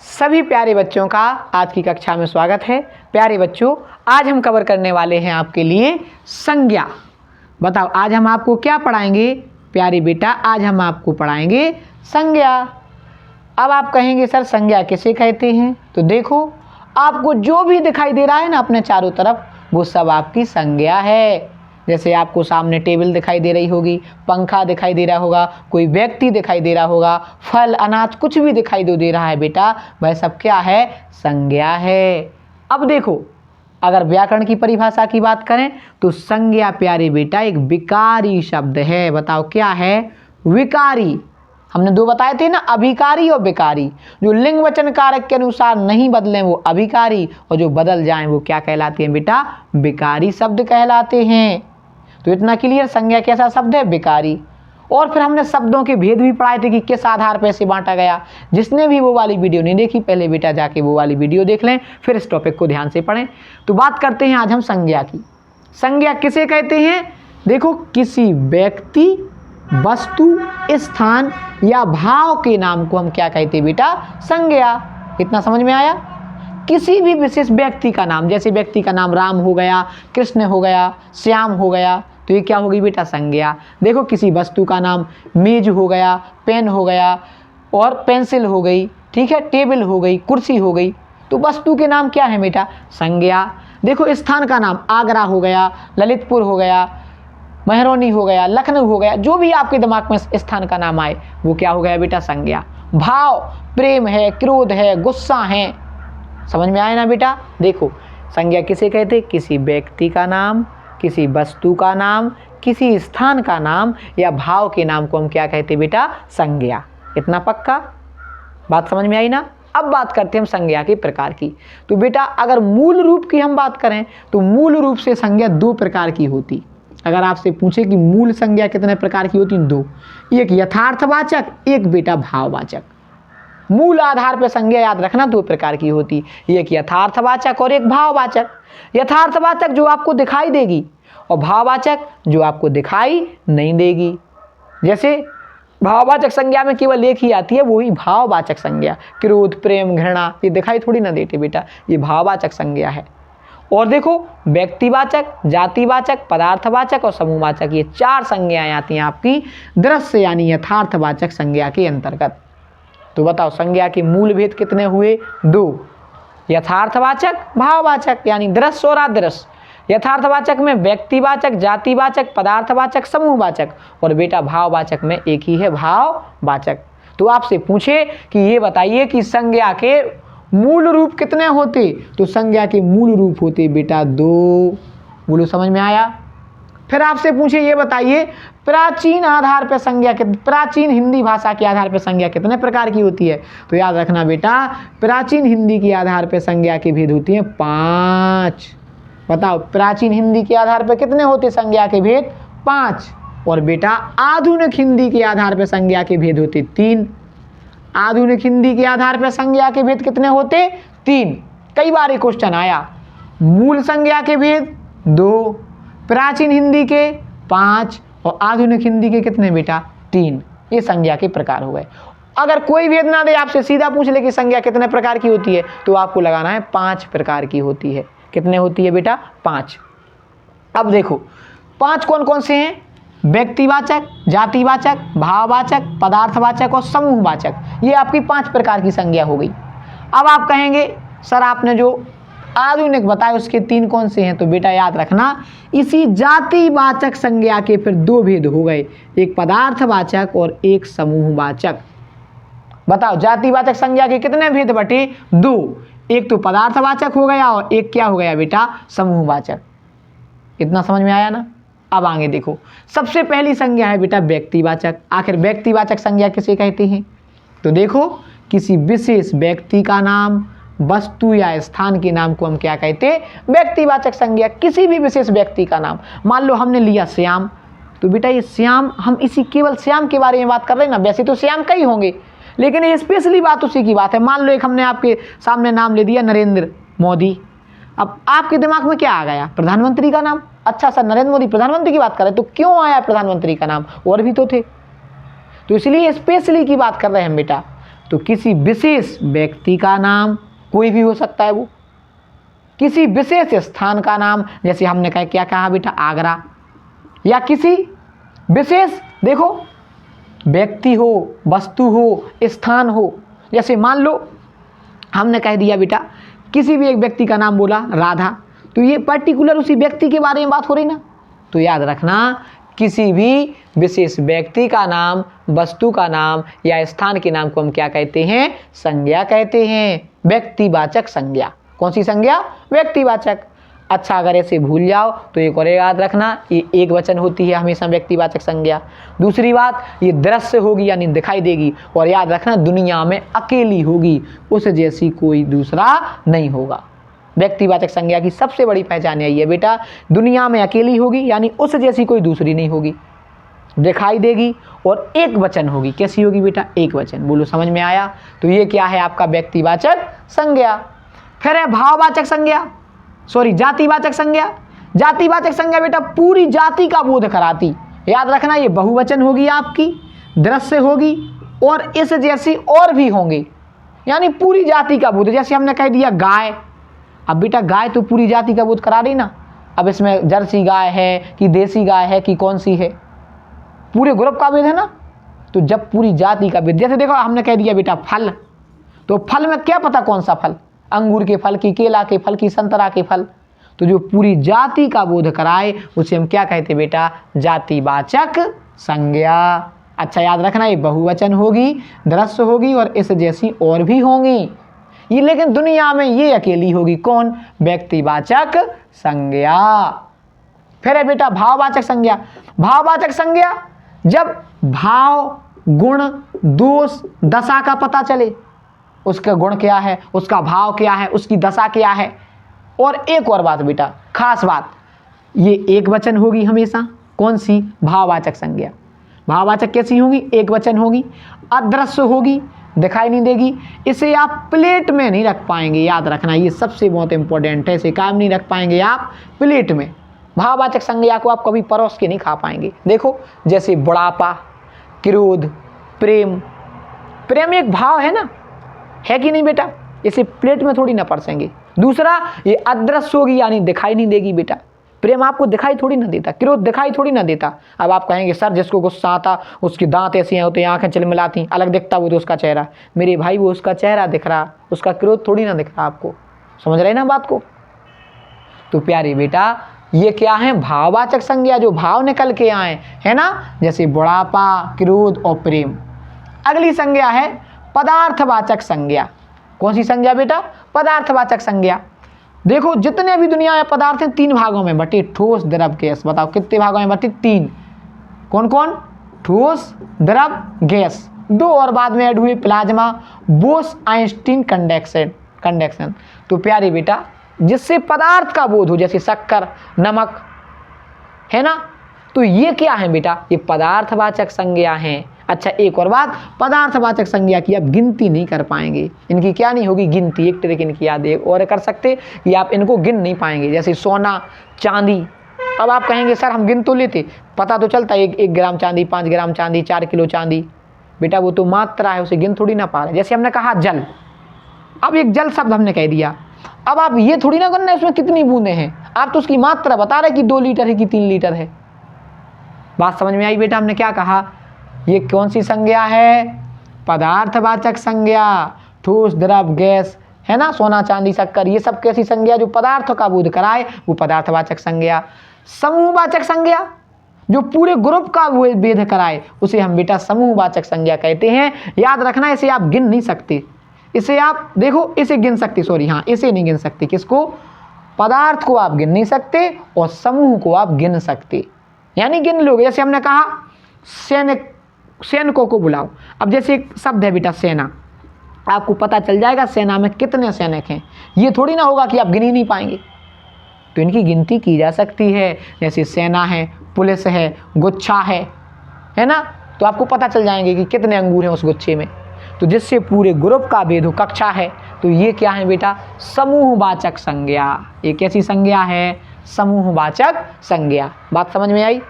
सभी प्यारे बच्चों का आज की कक्षा में स्वागत है। प्यारे बच्चों, आज हम कवर करने वाले हैं आपके लिए संज्ञा। बताओ आज हम आपको क्या पढ़ाएंगे? प्यारे बेटा, आज हम आपको पढ़ाएंगे संज्ञा। अब आप कहेंगे सर संज्ञा किसे कहते हैं? तो देखो, आपको जो भी दिखाई दे रहा है ना अपने चारों तरफ, वो सब आपकी संज्ञा है। जैसे आपको सामने टेबल दिखाई दे रही होगी, पंखा दिखाई दे रहा होगा, कोई व्यक्ति दिखाई दे रहा होगा, फल अनाज कुछ भी दिखाई दे रहा है बेटा, वह सब क्या है? संज्ञा है। अब देखो, अगर व्याकरण की परिभाषा की बात करें तो संज्ञा प्यारे बेटा एक विकारी शब्द है। बताओ क्या है? विकारी। हमने दो बताए थे ना, अभिकारी और विकारी। जो लिंग वचन कारक के अनुसार नहीं बदलें वो अभिकारी, और जो बदल जाएं वो क्या कहलाते हैं बेटा? विकारी शब्द कहलाते हैं। तो इतना क्लियर, संज्ञा कैसा शब्द है? विकारी। और फिर हमने शब्दों के भेद भी पढ़ाए थे कि किस आधार पर से बांटा गया। जिसने भी वो वाली वीडियो नहीं देखी, पहले बेटा जाके वो वाली वीडियो देख लें, फिर इस टॉपिक को ध्यान से पढ़ें। तो बात करते हैं आज हम संज्ञा की। संज्ञा किसे कहते हैं? देखो, किसी व्यक्ति, वस्तु, स्थान या भाव के नाम को हम क्या कहते हैं बेटा? संज्ञा। इतना समझ में आया? किसी भी विशेष व्यक्ति का नाम, जैसे व्यक्ति का नाम राम हो गया, कृष्ण हो गया, श्याम हो गया, तो ये क्या होगी बेटा? संज्ञा। देखो, किसी वस्तु का नाम मेज हो गया, पेन हो गया और पेंसिल हो गई, ठीक है, टेबल हो गई, कुर्सी हो गई, तो वस्तु के नाम क्या है बेटा? संज्ञा। देखो, स्थान का नाम आगरा हो गया, ललितपुर हो गया, महरौनी हो गया, लखनऊ हो गया, जो भी आपके दिमाग में स्थान का नाम आए वो क्या हो गया बेटा? संज्ञा। भाव, प्रेम है, क्रोध है, गुस्सा है, समझ में आया ना बेटा? देखो, संज्ञा किसे कहते? किसी व्यक्ति का नाम, किसी वस्तु का नाम, किसी स्थान का नाम या भाव के नाम को हम क्या कहते बेटा? संज्ञा। इतना पक्का? बात समझ में आई ना? अब बात करते हैं हम संज्ञा के प्रकार की। तो बेटा, अगर मूल रूप की हम बात करें तो मूल रूप से संज्ञा दो प्रकार की होती। अगर आपसे पूछे कि मूल संज्ञा कितने प्रकार की होती? दो। एक यथार्थवाचक, एक बेटा भाववाचक। मूल आधार पर संज्ञा याद रखना दो प्रकार की होती, एक यथार्थवाचक और एक भाववाचक। यथार्थवाचक जो आपको दिखाई देगी और भाववाचक जो आपको दिखाई नहीं देगी। जैसे भाववाचक संज्ञा में केवल एक ही आती है, वही भाववाचक संज्ञा। क्रोध, प्रेम, घृणा, ये दिखाई थोड़ी ना देते बेटा, ये भाववाचक संज्ञा है। और देखो, व्यक्तिवाचक, जातिवाचक, पदार्थवाचक और समूहवाचक, ये चार संज्ञाएं आती हैं आपकी दृश्य यानी यथार्थवाचक संज्ञा के अंतर्गत। तो बताओ, संज्ञा के मूल भेद कितने हुए? दो। यथार्थवाचक, भाववाचक यानी दृश्य और अदृश्य। यथार्थवाचक में व्यक्तिवाचक, जातिवाचक, पदार्थवाचक, समूहवाचक, और बेटा भाववाचक में एक ही है, भाववाचक। तो आपसे पूछे कि ये बताइए कि संज्ञा के मूल रूप कितने होते? तो संज्ञा के मूल रूप होते बेटा दो। बोलो, समझ में आया? फिर आपसे पूछे ये बताइए, प्राचीन आधार पर संज्ञा प्राचीन हिंदी भाषा के आधार पर संज्ञा कितने प्रकार की होती है? तो याद रखना बेटा, प्राचीन हिंदी के आधार पर संज्ञा के भेद होती हैं 5। बताओ, प्राचीन हिंदी के आधार पर कितने होते संज्ञा के भेद? 5। और बेटा आधुनिक हिंदी के आधार पर संज्ञा के भेद होते 3। आधुनिक हिंदी के आधार पर संज्ञा के भेद कितने होते? 3। कई बार ये क्वेश्चन आया। मूल संज्ञा के भेद 2, प्राचीन हिंदी के 5 और आधुनिक हिंदी के कितने बेटा? 3। ये संज्ञा के प्रकार हो गए। अगर कोई भेद ना दे, आपसे सीधा पूछ ले कि संज्ञा कितने प्रकार की होती है, तो आपको लगाना है 5 प्रकार की होती है। कितने होती है बेटा? 5। अब देखो, 5 कौन कौन से हैं? व्यक्तिवाचक, जातिवाचक, भाववाचक, पदार्थवाचक और समूहवाचक। ये आपकी 5 प्रकार की संज्ञा हो गई। अब आप कहेंगे सर आपने जो आधुनिक बताए उसके 3 कौन से हैं? तो बेटा याद रखना, इसी जातिवाचक संज्ञा के फिर 2 भेद हो गए, एक पदार्थवाचक और एक समूहवाचक। बताओ, जातिवाचक संज्ञा के कितने भेद बटे? 2। एक तो पदार्थवाचक हो गया और एक क्या हो गया बेटा? समूहवाचक। इतना समझ में आया ना? अब आगे देखो, सबसे पहली संज्ञा है बेटा व्यक्तिवाचक। आखिर व्यक्तिवाचक संज्ञा किसे कहते हैं? तो देखो, किसी विशेष व्यक्ति का नाम, वस्तु या स्थान के नाम को हम क्या कहते हैं? व्यक्तिवाचक संज्ञा। किसी भी विशेष व्यक्ति का नाम, मान लो हमने लिया श्याम, तो बेटा ये श्याम, हम इसी केवल श्याम के बारे में बात कर रहे हैं ना, वैसे तो श्याम कई होंगे लेकिन ये स्पेशली बात उसी की बात है। मान लो एक हमने आपके सामने नाम ले दिया नरेंद्र मोदी, अब आपके दिमाग में क्या आ गया? प्रधानमंत्री का नाम। अच्छा सर, नरेंद्र मोदी प्रधानमंत्री की बात कर रहे हैं, तो क्यों आया प्रधानमंत्री का नाम? और भी तो थे। तो इसलिए स्पेशली की बात कर रहे हैं हम बेटा। तो किसी विशेष व्यक्ति का नाम कोई भी हो सकता है वो, किसी विशेष स्थान का नाम, जैसे हमने क्या कहा बेटा, आगरा, या किसी विशेष देखो व्यक्ति हो, वस्तु हो, स्थान हो। जैसे मान लो हमने कह दिया बेटा किसी भी एक व्यक्ति का नाम बोला राधा, तो ये पर्टिकुलर उसी व्यक्ति के बारे में बात हो रही ना। तो याद रखना किसी भी विशेष व्यक्ति का नाम, वस्तु का नाम या स्थान के नाम को हम क्या कहते हैं, संज्ञा कहते हैं, व्यक्तिवाचक संज्ञा। कौन सी संज्ञा, व्यक्तिवाचक। अच्छा अगर ऐसे भूल जाओ तो एक और याद रखना, ये एक वचन होती है हमेशा व्यक्तिवाचक संज्ञा। दूसरी बात, ये दृश्य होगी यानी दिखाई देगी, और याद रखना दुनिया में अकेली होगी, उस जैसी कोई दूसरा नहीं होगा। व्यक्तिवाचक संज्ञा की सबसे बड़ी पहचान यही है बेटा, दुनिया में अकेली होगी यानी उस जैसी कोई दूसरी नहीं होगी, दिखाई देगी और एक वचन होगी। कैसी होगी बेटा, एक वचन। बोलो समझ में आया। तो ये क्या है आपका व्यक्तिवाचक संज्ञा। फिर है भाववाचक संज्ञा, जातिवाचक संज्ञा। जातिवाचक संज्ञा बेटा पूरी जाति का बोध कराती। याद रखना ये बहुवचन होगी आपकी, दृश्य होगी और इस जैसी और भी होंगे, यानी पूरी जाति का बोध। जैसे हमने कह दिया गाय, अब बेटा गाय तो पूरी जाति का बोध करा रही ना। अब इसमें जर्सी गाय है कि देसी गाय है कि कौन सी है, पूरे ग्रुप का बोध है ना। तो जब पूरी जाति का बोध, जैसे देखो हमने कह दिया बेटा फल, तो फल में क्या पता कौन सा फल, अंगूर के फल की, केला के फल की, संतरा के फल। तो जो पूरी जाति का बोध कराए उसे हम क्या कहते बेटा, जातिवाचक संज्ञा। अच्छा याद रखना ये बहुवचन होगी, दृश्य होगी और इस जैसी और भी होंगी ये, लेकिन दुनिया में ये अकेली होगी। कौन, व्यक्तिवाचक संज्ञा। फिर है बेटा भाववाचक संज्ञा। भाववाचक संज्ञा जब भाव, गुण, दोष, दशा का पता चले, उसका गुण क्या है, उसका भाव क्या है, उसकी दशा क्या है। और एक और बात बेटा, खास बात, ये एक वचन होगी हमेशा। कौन सी, भाववाचक संज्ञा। भाववाचक कैसी होगी, एक वचन होगी, अदृश्य होगी, दिखाई नहीं देगी। इसे आप प्लेट में नहीं रख पाएंगे, याद रखना ये सबसे बहुत इंपॉर्टेंट है। इसे काम नहीं रख पाएंगे आप प्लेट में। भाववाचक संज्ञा को आप कभी परोस के नहीं खा पाएंगे। देखो जैसे बुढ़ापा, क्रोध, प्रेम। प्रेम एक भाव है ना, है कि नहीं बेटा, इसे प्लेट में थोड़ी ना परसेंगे। दूसरा ये अदृश्य होगी यानी दिखाई नहीं देगी बेटा। प्रेम आपको दिखाई थोड़ी ना देता, क्रोध दिखाई थोड़ी ना देता। अब आप कहेंगे सर जिसको गुस्सा आता उसके दांत ऐसे होते हैं, आंखें चिलमिलाती, अलग दिखता वो तो उसका चेहरा। मेरे भाई वो उसका चेहरा दिख रहा, उसका क्रोध थोड़ी ना दिख रहा आपको। समझ रहे ना बात को। तो प्यारे बेटा ये क्या है, भाववाचक संज्ञा, जो भाव निकल के आए है ना, जैसे बुढ़ापा, क्रोध और प्रेम। अगली संज्ञा है पदार्थवाचक संज्ञा। कौन सी संज्ञा बेटा, पदार्थवाचक संज्ञा। देखो जितने भी दुनिया में पदार्थ हैं तीन भागों में बटे, ठोस, द्रव, गैस। बताओ कितने भागों में बटे, तीन। कौन कौन, ठोस, द्रव, गैस। दो और बाद में ऐड हुए, प्लाज्मा, बोस आइंस्टीन, कंडक्शन। तो प्यारे बेटा जिससे पदार्थ का बोध हो, जैसे शक्कर, नमक, है ना, तो ये क्या है बेटा, ये पदार्थवाचक संज्ञा है। अच्छा एक और बात, पदार्थवाचक संज्ञा की आप गिनती नहीं कर पाएंगे, इनकी क्या नहीं होगी, गिनती। एक तरह की इनकी याद एक और कर सकते कि आप इनको गिन नहीं पाएंगे। जैसे सोना, चांदी। अब आप कहेंगे सर हम गिन तो लेते, पता तो चलता है 1 ग्राम चांदी, 5 ग्राम चांदी, 4 किलो चांदी। बेटा वो तो मात्रा है, उसे गिन थोड़ी ना पा रहे। जैसे हमने कहा जल, अब एक जल शब्द हमने कह दिया, अब आप ये थोड़ी ना करना है उसमें कितनी बूंदे हैं, आप तो उसकी मात्रा बता रहे कि 2 लीटर है कि 3 लीटर है। बात समझ में आई बेटा, हमने क्या कहा, ये कौन सी संज्ञा है, पदार्थवाचक संज्ञा। ठोस, द्रव, गैस, है ना, सोना, चांदी, शक्कर, ये सब कैसी संज्ञा, जो पदार्थ का बोध कराए वो पदार्थवाचक संज्ञा। समूहवाचक संज्ञा, जो पूरे ग्रुप का भेद कराए उसे हम बेटा समूहवाचक संज्ञा कहते हैं। याद रखना इसे आप गिन नहीं सकते, इसे आप देखो, इसे गिन सकते, सॉरी हाँ इसे नहीं गिन सकते। किसको, पदार्थ को आप गिन नहीं सकते और समूह को आप गिन सकते, यानी गिन लोगे। जैसे हमने कहा सैनिकों को बुलाओ। अब जैसे एक शब्द है बेटा सेना, आपको पता चल जाएगा सेना में कितने सैनिक हैं, ये थोड़ी ना होगा कि आप गिन ही नहीं पाएंगे। तो इनकी गिनती की जा सकती है, जैसे सेना है, पुलिस है, गुच्छा है ना, तो आपको पता चल जाएंगे कि कितने अंगूर हैं उस गुच्छे में। तो जिससे पूरे ग्रुप का भेद हो, कक्षा है, तो ये क्या है बेटा, समूहवाचक संज्ञा। ये कैसी संज्ञा है, समूहवाचक संज्ञा। बात समझ में आई।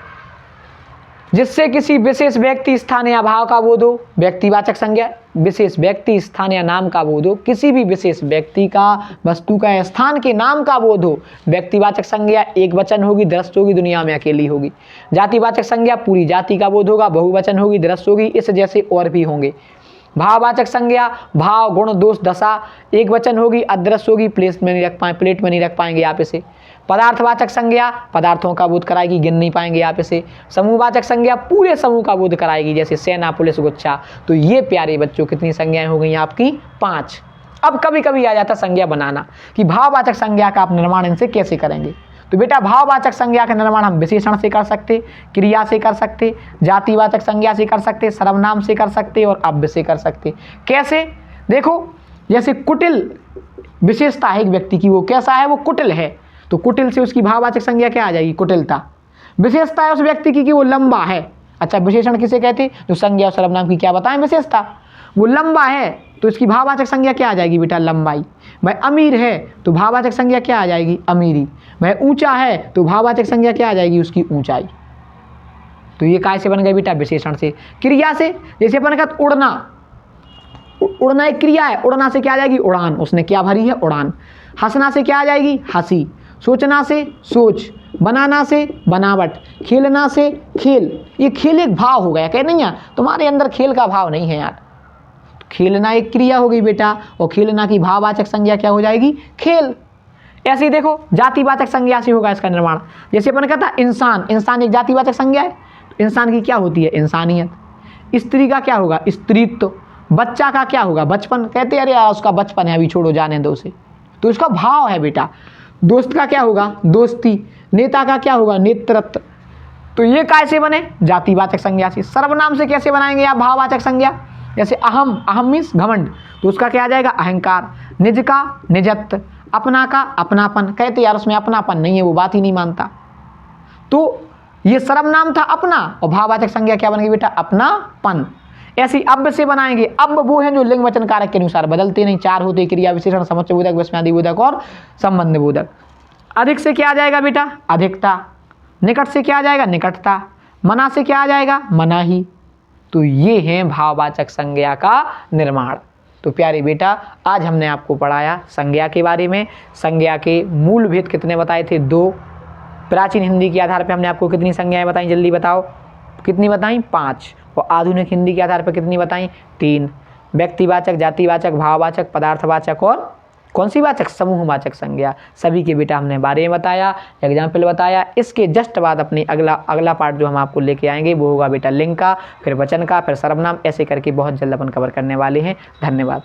जिससे किसी विशेष व्यक्ति, स्थान या भाव का बोध हो। व्यक्तिवाचक संज्ञा, विशेष व्यक्ति, स्थान या नाम का बोध हो, किसी भी विशेष व्यक्ति का, वस्तु का या स्थान के नाम का बोध हो। व्यक्तिवाचक संज्ञा एक वचन होगी, दृष्ट होगी, दुनिया में अकेली होगी। जातिवाचक संज्ञा पूरी जाति का बोध होगा, बहुवचन होगी, दृष्ट होगी, इस जैसे और भी होंगे। भाववाचक संज्ञा भाव, गुण, दोष, दशा एक वचन होगी, अदृश्य होगी, प्लेट में नहीं रख पाएंगे आप इसे। पदार्थवाचक संज्ञा पदार्थों का बोध कराएगी, गिन नहीं पाएंगे आप इसे। समूहवाचक संज्ञा पूरे समूह का बोध कराएगी, जैसे सेना, पुलिस, गुच्छा। तो ये प्यारे बच्चों कितनी संज्ञाएं हो गई आपकी? 5। अब कभी कभी आ जाता संज्ञा बनाना कि भाववाचक संज्ञा का आप निर्माण इनसे कैसे करेंगे। तो बेटा भाववाचक संज्ञा का निर्माण हम विशेषण से कर सकते, क्रिया से कर सकते, जातिवाचक संज्ञा से कर सकते, सर्वनाम से कर सकते और अव्यय से कर सकते। कैसे? देखो, जैसे कुटिल विशेषता है एक व्यक्ति की, वो कैसा है? वो कुटिल है। तो कुटिल से उसकी भाववाचक संज्ञा क्या आ जाएगी? कुटिलता। विशेषता है उस व्यक्ति की कि वो लंबा है। अच्छा, विशेषण किसे कहते? जो संज्ञा और सर्वनाम की क्या बताएं? विशेषता। वो लंबा है तो इसकी भाववाचक संज्ञा क्या आ जाएगी बेटा? लंबाई। वह अमीर है तो भाववाचक संज्ञा क्या आ जाएगी? अमीरी। वह ऊंचा है तो भाववाचक संज्ञा क्या आ जाएगी? उसकी ऊंचाई। तो ये काय से बन गए बेटा? विशेषण से। क्रिया से, जैसे अपन कहते उड़ना, उड़ना एक क्रिया है, उड़ना से क्या आ जाएगी? उड़ान। उसने क्या भरी है? उड़ान। हंसना से क्या आ जाएगी? हंसी। सोचना से सोच, बनाना से बनावट, खेलना से खेल। ये खेल एक भाव हो गया, कह नहीं यार तुम्हारे अंदर खेल का भाव नहीं है यार। खेलना एक क्रिया हो गई बेटा, और खेलना की भाववाचक संज्ञा क्या हो जाएगी? खेल। ऐसे ही देखो जातिवाचक संज्ञा से होगा इसका निर्माण। जैसे अपन कहता इंसान, इंसान एक जातिवाचक संज्ञा है। इंसान की क्या होती है? इंसानियत। स्त्री का क्या होगा? स्त्रीत्व। बच्चा का क्या होगा? बचपन। कहते अरे यार उसका बचपन है, अभी छोड़ो, जाने दो उसे। तो इसका भाव है बेटा। दोस्त का क्या होगा? दोस्ती। नेता का क्या होगा? नेतृत्व। तो ये कैसे बने? जातिवाचक संज्ञा से। सर्वनाम से कैसे बनाएंगे आप भाववाचक संज्ञा? जैसे अहम, अहम मीन्स घमंड, तो उसका क्या आ जाएगा? अहंकार। निज का निजत्व, अपना का अपनापन। कहते यार उसमें अपनापन नहीं है, वो बात ही नहीं मानता। तो ये सर्वनाम था अपना, और भाववाचक संज्ञा क्या बनेगी बेटा? अपनापन। ऐसी अव्यय से बनाएंगे। अब वो हैं जो लिंग वचन कारक के अनुसार बदलते नहीं, 4 होते, क्रिया विशेषण, समुच्चय बोधक, विस्मयादि बोधक और संबंध बोधक। अधिक से क्या आ जाएगा बेटा? अधिकता। निकट से क्या आ जाएगा? निकटता। मना से क्या आ जाएगा? मनाही। तो ये हैं भाववाचक संज्ञा का निर्माण। तो प्यारे बेटा आज हमने आपको पढ़ाया संज्ञा के बारे में। संज्ञा के मूल भेद कितने बताए थे? 2। प्राचीन हिंदी के आधार पर हमने आपको कितनी संज्ञाएं बताई? जल्दी बताओ। कितनी बताई? 5। और आधुनिक हिंदी के आधार पर कितनी बताई? 3। व्यक्तिवाचक, जातिवाचक, भाववाचक, पदार्थवाचक और कौन सी वाचक? समूहवाचक संज्ञा। सभी के बेटा हमने बारे में बताया, एग्जाम्पल बताया। इसके जस्ट बाद अपनी अगला पार्ट जो हम आपको लेके आएंगे वो होगा बेटा लिंग का, फिर वचन का, फिर सर्वनाम, ऐसे करके बहुत जल्द अपन कवर करने वाले हैं। धन्यवाद।